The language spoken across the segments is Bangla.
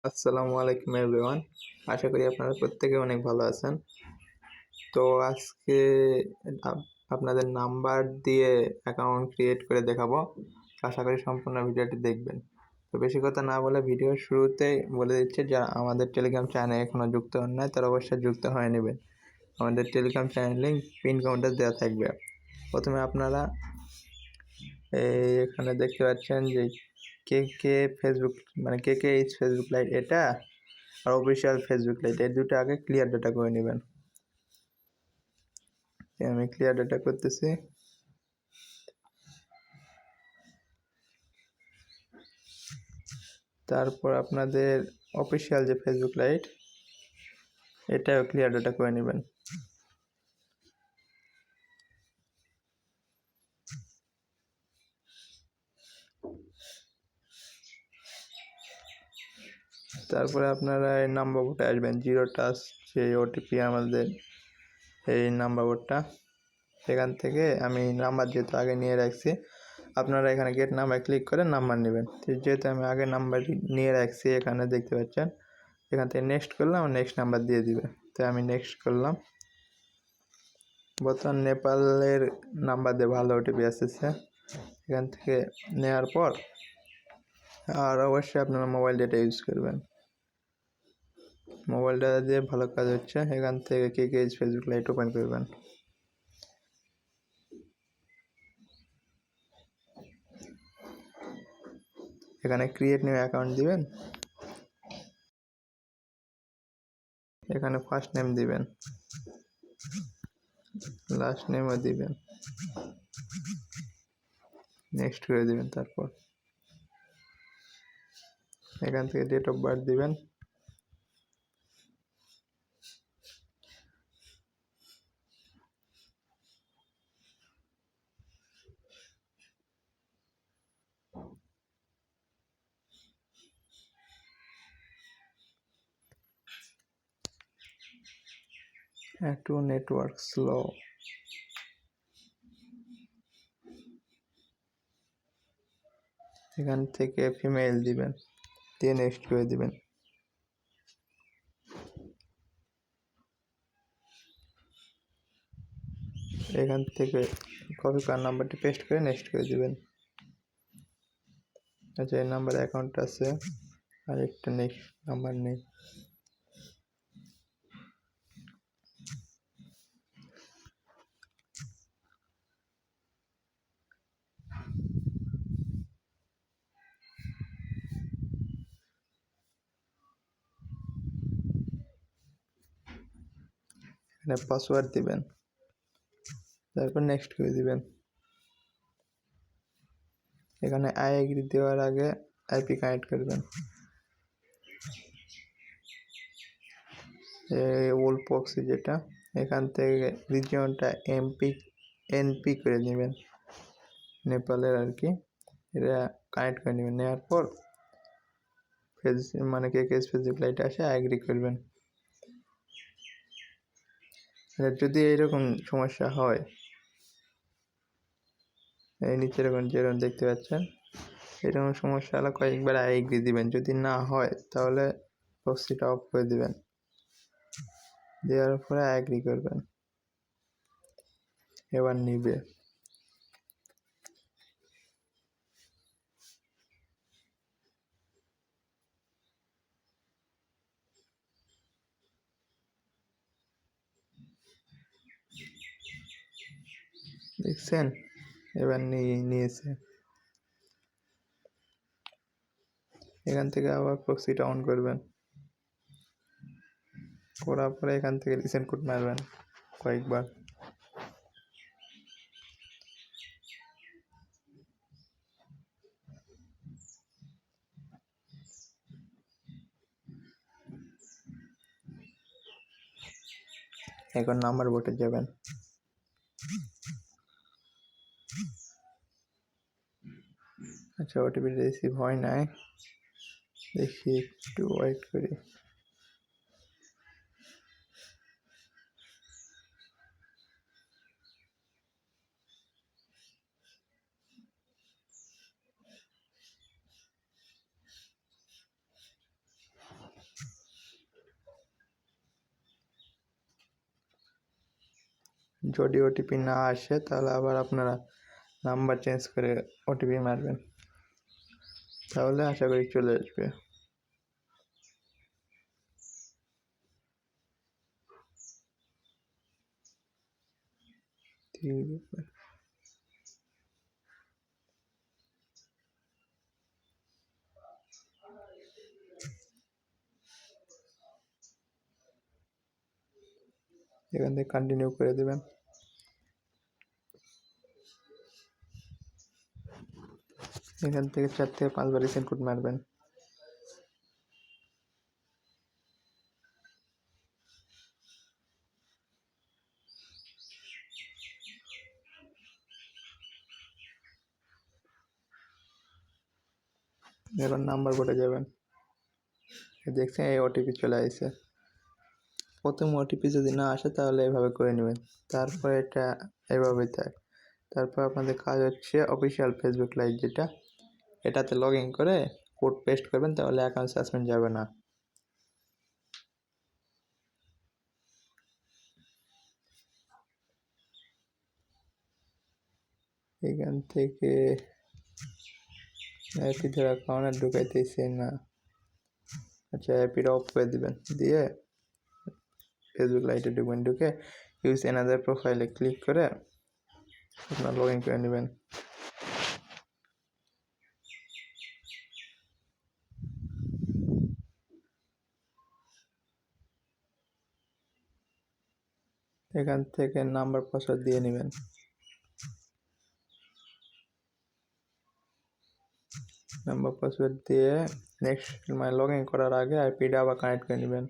আসসালামু আলাইকুম এভরিওয়ান। আশা করি আপনারা প্রত্যেকে অনেক ভালো আছেন। তো আজকে আপ আপনাদের নাম্বার দিয়ে অ্যাকাউন্ট ক্রিয়েট করে দেখাবো। আশা করি সম্পূর্ণ ভিডিওটি দেখবেন। তো বেশি কথা না বলে ভিডিওর শুরুতেই বলে দিচ্ছি, যারা আমাদের টেলিগ্রাম চ্যানেলে এখনও যুক্ত হন নাই তারা অবশ্যই যুক্ত হয়ে নেবেন। আমাদের টেলিগ্রাম চ্যানেল লিঙ্ক পিন কমেন্টে দেওয়া থাকবে। প্রথমে আপনারা এখানে দেখতে পাচ্ছেন যে কে ফেসবুক কে ইজ ফেসবুক লাইট এটা আর অফিসিয়াল ফেসবুক লাইট, এই দুটো আগে ক্লিয়ার ডাটা করে নেবেন। আমি ক্লিয়ার ডাটা করতেছি। তারপর আপনাদের অফিসিয়াল যে ফেসবুক লাইট এটাও ক্লিয়ার ডাটা করে নেবেন। তারপরে আপনারা এই নাম্বার বোর্ডে আসবেন, জিরো টাচ যে ওটিপি আমাদের এই নাম্বার বোর্ডটা, সেখান থেকে আমি নাম্বার যেহেতু আগে নিয়ে রাখছি, আপনারা এখানে গেট নাম্বার ক্লিক করে নাম্বার নেবেন। যেহেতু আমি আগে নাম্বার নিয়ে রাখছি, এখানে দেখতে পাচ্ছেন এখান থেকে নেক্সট করলাম, নেক্সট নাম্বার দিয়ে দিবে। তো আমি নেক্সট করলাম। বর্তমান নেপালের নাম্বার দিয়ে ভালো ওটিপি আসতেছে, এখান থেকে নেওয়ার পর আর অবশ্যই আপনারা মোবাইল ডেটা ইউজ করবেন। মোবাইল ডেটা দিয়ে ভালো কাজ হচ্ছে। এখান থেকে কে ইজ ফেসবুক লাইট ওপেন করবেন। এখানে ক্রিয়েট নিউ অ্যাকাউন্ট দিবেন। এখানে ফার্স্ট নেম দিবেন, লাস্ট নেমও দিবেন, নেক্সট করে দিবেন। তারপর এখান থেকে ডেট অফ বার্থ দিবেন। একটু নেটওয়ার্ক স্লো। এখান থেকে ফিমেল দিবেন, দিয়ে নেক্সট করে দিবেন। এখান থেকে কপি করা নাম্বারটি পেস্ট করে নেক্সট করে দিবেন। আচ্ছা, এই নাম্বারে অ্যাকাউন্ট আছে, আর একটা নেক্সট নাম্বার নেই। এখানে পাসওয়ার্ড দিবেন, তারপর নেক্সট করে দিবেন। এখানে আই এগ্রি দেওয়ার আগে আইপি কানেক্ট করবেন। ওল্ড প্রক্সি যেটা, এখান থেকে রিজিয়নটা এনপি করে নেবেন, নেপালের আর কি। এটা কানেক্ট করে নেবেন। নেওয়ার পর কে ফেসবুক লাইটে আসে এগ্রি করবেন। যদি এইরকম সমস্যা হয়, এই নিচে যেরকম দেখতে পাচ্ছেন, এরকম সমস্যা হলে কয়েকবার এগ্রি দিবেন। যদি না হয় তাহলে প্রক্সিটা অফ করে দিবেন, দেওয়ার পরে এগ্রি করবেন। এবার নিবে। দেখছেন, এবার নিয়েছে। এখান থেকে আবার প্রক্সিটা অন করবেন, করার পরে এখান থেকে রিসেন্ট কোড মারবেন কয়েকবার। এখন নাম্বার বোর্ডে যাবেন। আচ্ছা, ওটিপি রিসিভ হয় নাই, দেখি একটু ওয়েট করি। যদি ওটিপি না আসে তাহলে আবার আপনারা নাম্বার চেঞ্জ করে ওটিপি মারবেন, তাহলে আশা করি চলে আসবে। ঠিক আছে, এখান থেকে কন্টিনিউ করে দেবেন। এখান থেকে 4 থেকে 5 বার রিসেন্ট কোড মারবেন। এবার নাম্বার বোর্ডে যাবেন, দেখছেন এই ওটিপি চলে আসছে। প্রথম ওটিপি যদি না আসে তাহলে এভাবে করে নেবেন, তারপরে এটা এভাবেই থাক। তারপর আপনাদের কাজ হচ্ছে অফিসিয়াল ফেসবুক লাইভ, যেটা এটাতে লগ ইন করে কোড পেস্ট করবেন, তাহলে অ্যাকাউন্ট সাসপেন্ড যাবে না। এখান থেকে অ্যাপি ধরা অ্যাকাউন্ট ঢুকাইতেছে না, আচ্ছা অ্যাপিটা অফ করে দেবেন, দিয়ে ফেসবুক লাইটে ঢুকবেন, ঢুকে ইউজ অ্যানাদার প্রোফাইলে ক্লিক করে আপনার লগ ইন করে নেবেন। এখান থেকে নাম্বার পাসওয়ার্ড দিয়ে নেবেন। নাম্বার পাসওয়ার্ড দিয়ে নেক্সট মানে লগ ইন করার আগে আইপিটা আবার কানেক্ট করে নেবেন।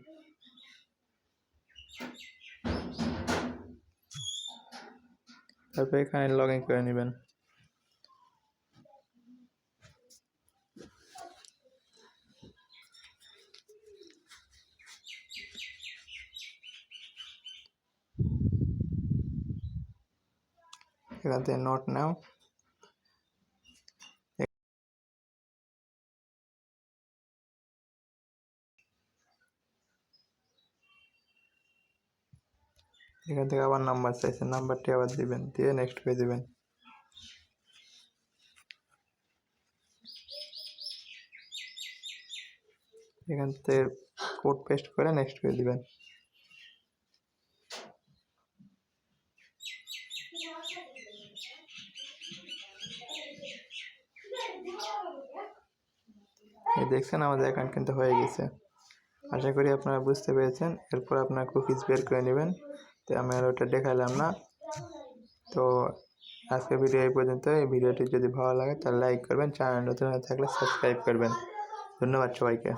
তারপর এখানে লগ ইন করে নেবেন। এখান থেকে নোট নাও, এখান থেকে আবার নাম্বার চাইছে, নাম্বারটি আবার দিবেন, দিয়ে নেক্সট করে দিবেন। এখান থেকে কোড পেস্ট করে নেক্সট করে দিবেন। দেখছেন আমাদের অ্যাকাউন্ট কিন্তু হয়ে গেছে। আশা করি আপনারা বুঝতে পেরেছেন। এরপর আপনার কুকিজ বের করে নেবেন, তো আমি আর ওটা দেখালাম না। তো আজকের ভিডিও এই পর্যন্ত। এই ভিডিওটি যদি ভালো লাগে তাহলে লাইক করবেন, চ্যানেল নতুন হয়ে থাকলে সাবস্ক্রাইব করবেন। ধন্যবাদ সবাইকে।